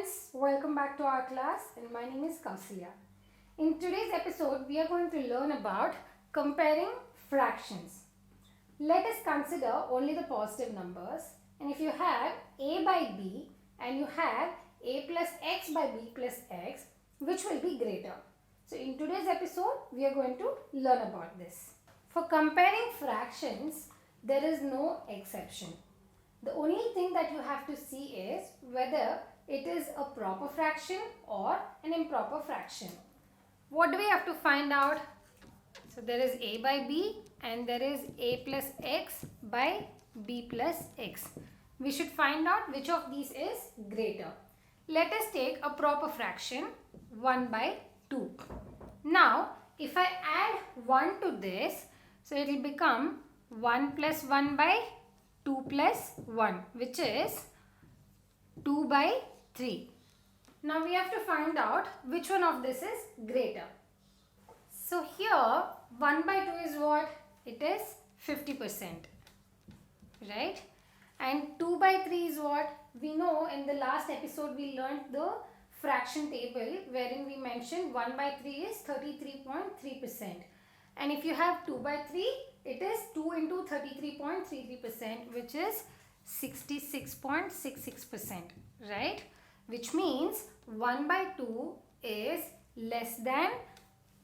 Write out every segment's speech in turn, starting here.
students, welcome back to our class and my name is Kausalya. In today's episode, we are going to learn about comparing fractions. Let us consider only the positive numbers, and if you have a by b and you have a plus x by b plus x, which will be greater? So in today's episode, we are going to learn about this. For comparing fractions, there is no exception. The only thing that you have to see is whether it is a proper fraction or an improper fraction. What do we have to find out? So there is a by b and there is a plus x by b plus x. We should find out which of these is greater. Let us take a proper fraction 1 by 2. Now if I add 1 to this, so it will become 1 plus 1 by 2 plus 1, which is 2 by 3. Now we have to find out which one of this is greater. So here 1 by 2 is what? It is 50%, right? And 2 by 3 is what? We know in the last episode we learned the fraction table wherein we mentioned 1 by 3 is 33.3%. And if you have 2 by 3, it is 2 into 33.33%, which is 66.66%, right? Which means 1 by 2 is less than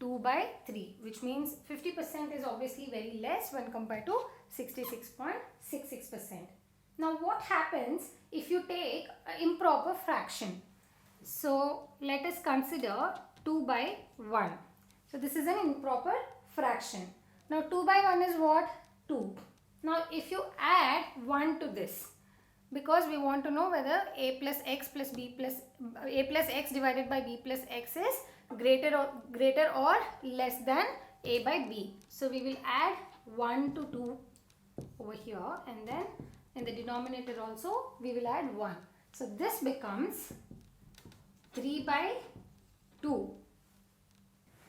2 by 3, which means 50% is obviously very less when compared to 66.66%. Now what happens if you take an improper fraction? So let us consider 2 by 1. So this is an improper fraction. Now 2 by 1 is what? 2. Now if you add 1 to this, because we want to know whether a plus x divided by b plus x is greater or less than a by b. So we will add 1 to 2 over here, and then in the denominator also we will add 1. So this becomes 3 by 2.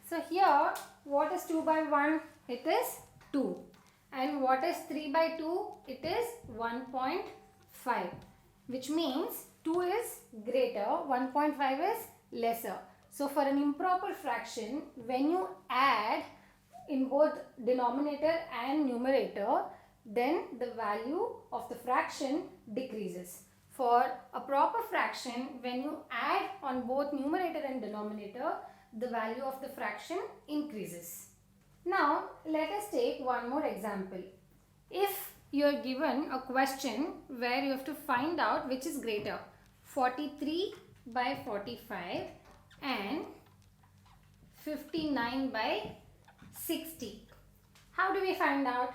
So here what is 2 by 1? It is 2. And what is 3 by 2? It is 1.5. Which means 2 is greater, 1.5 is lesser. So for an improper fraction, when you add in both denominator and numerator, then the value of the fraction decreases. For a proper fraction, when you add on both numerator and denominator, the value of the fraction increases. Now let us take one more example. If you are given a question where you have to find out which is greater, 43 by 45 and 59 by 60. How do we find out?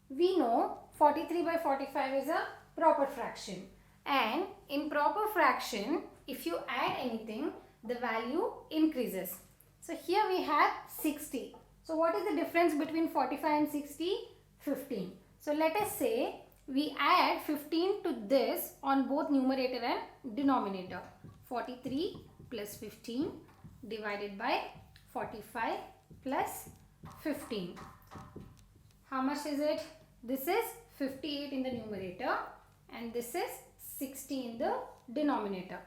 We know 43 by 45 is a proper fraction, and in proper fraction, if you add anything, the value increases. So here we have 60. So what is the difference between 45 and 60? 15. So let us say we add 15 to this on both numerator and denominator. 43 plus 15 divided by 45 plus 15. How much is it? This is 58 in the numerator and this is 60 in the denominator.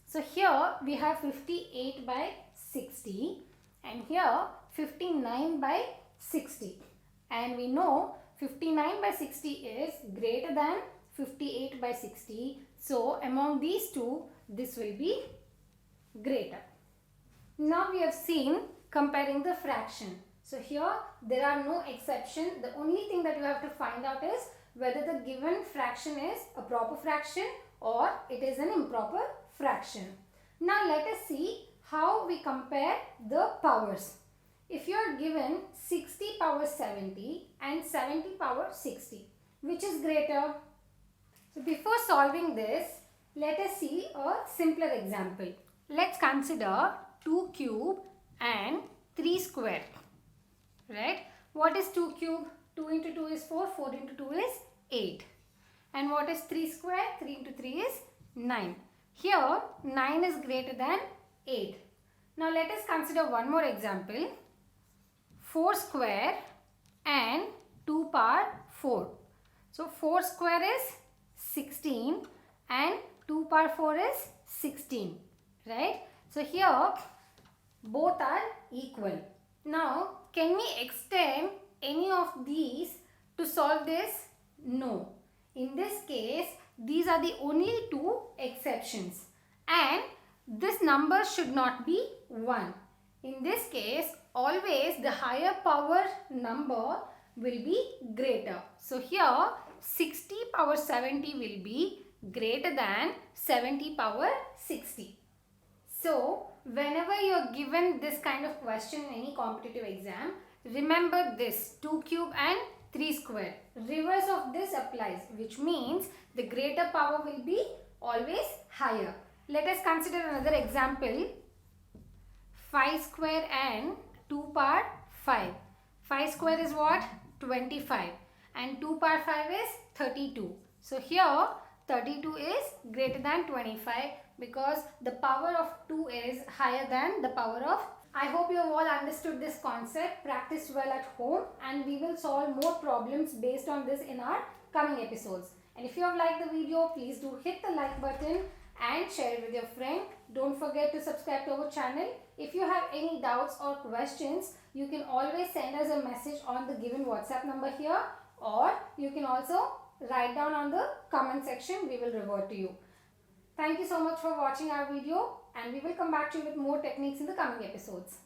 So here we have 58 by 60 and here 59 by 60. And we know 59 by 60 is greater than 58 by 60. So among these two, this will be greater. Now we have seen comparing the fraction. So here there are no exception. The only thing that you have to find out is whether the given fraction is a proper fraction or it is an improper fraction. Now let us see how we compare the powers. If you are given 60 power 70 and 70 power 60, which is greater? So before solving this, let us see a simpler example. Let's consider 2 cube and 3 square. Right? What is 2 cube? 2 into 2 is 4, 4 into 2 is 8. And what is 3 square? 3 into 3 is 9. Here 9 is greater than 8. Now let us consider one more example. 4 square and 2 power 4. So 4 square is 16 and 2 power 4 is 16. right? So here both are equal. Now can we extend any of these to solve this? No. In this case, these are the only two exceptions, and this number should not be 1. In this case, always the higher power number will be greater. So here 60 power 70 will be greater than 70 power 60. So whenever you are given this kind of question in any competitive exam, remember this 2 cube and 3 square. Reverse of this applies, which means the greater power will be always higher. Let us consider another example. 5 square and 2 power 5. 5 square is what? 25 and 2 power 5 is 32. So here 32 is greater than 25 because the power of 2 is higher than the power of. I hope you have all understood this concept, practice well at home, and we will solve more problems based on this in our coming episodes. And if you have liked the video, please do hit the like button and share it with your friend. Don't forget to subscribe to our channel. If you have any doubts or questions, you can always send us a message on the given WhatsApp number here, or you can also write down on the comment section. We will revert to you. Thank you so much for watching our video, and we will come back to you with more techniques in the coming episodes.